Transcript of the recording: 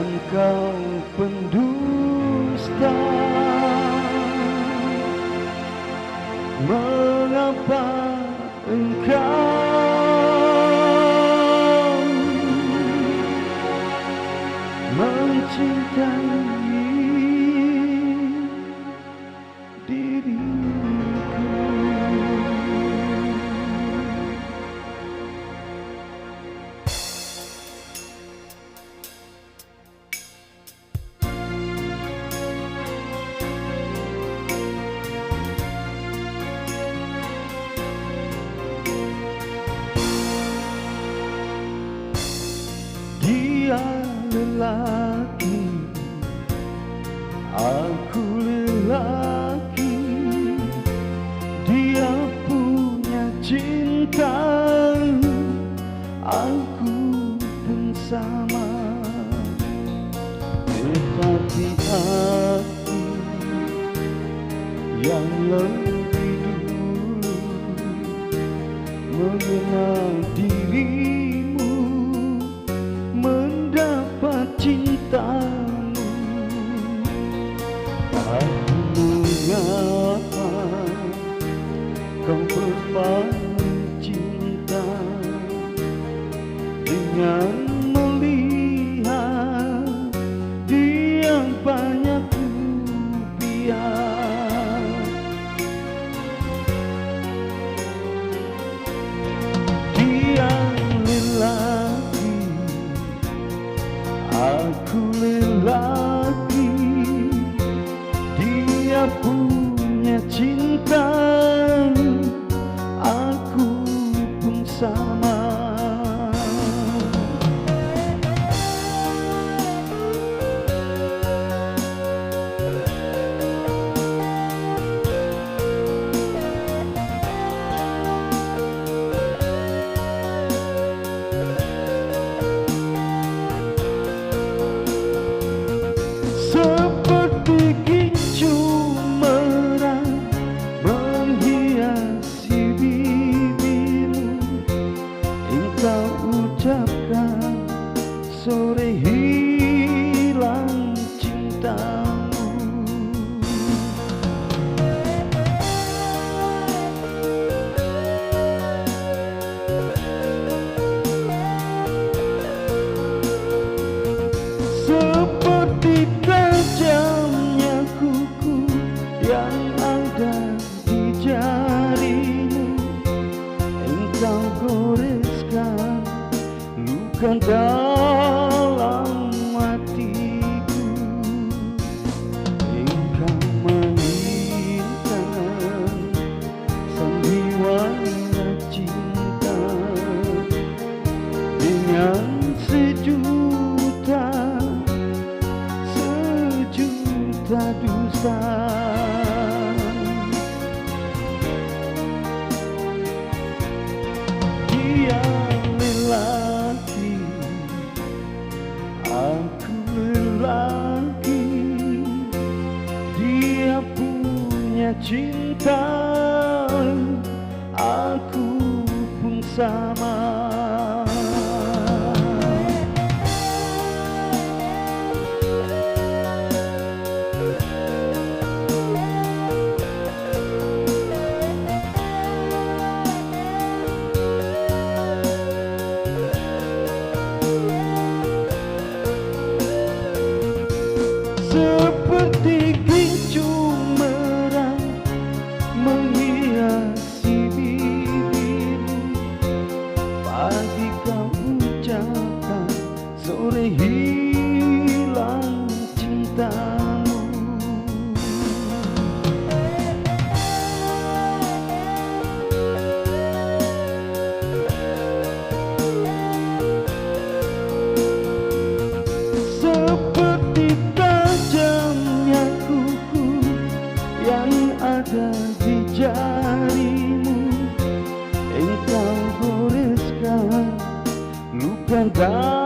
dan kau pendusta. Mengapa engkau mencintai diriku? Dia lelaki, aku lelaki. Dia punya cinta, aku pun sama. Tetapi aku yang lebih dulu mengenal dirimu, mendapat cintamu. Aku mengapa kau berpaling cinta dengan melihat dia banyak rupiah. Dia lelaki, aku lelaki. Dia punya cinta, aku pun sama. Seperti gincu merah menghiasi bibirmu, engkau ucapkan sore hilang cintamu. Seperti tajamnya kuku yang ada di jarimu, engkau goreskan luka dalam hatiku. Engkau mainkan sandiwara cinta dengan sejuta dusta. Dia lelaki, aku lelaki. Dia punya cinta, aku pun sama. Seperti gincu merah menghiasi bibirmu, pagi kau ucapkan sore hilang cintamu. Seperti tajamnya kuku yang ada di jarimu, engkau goreskan luka dalam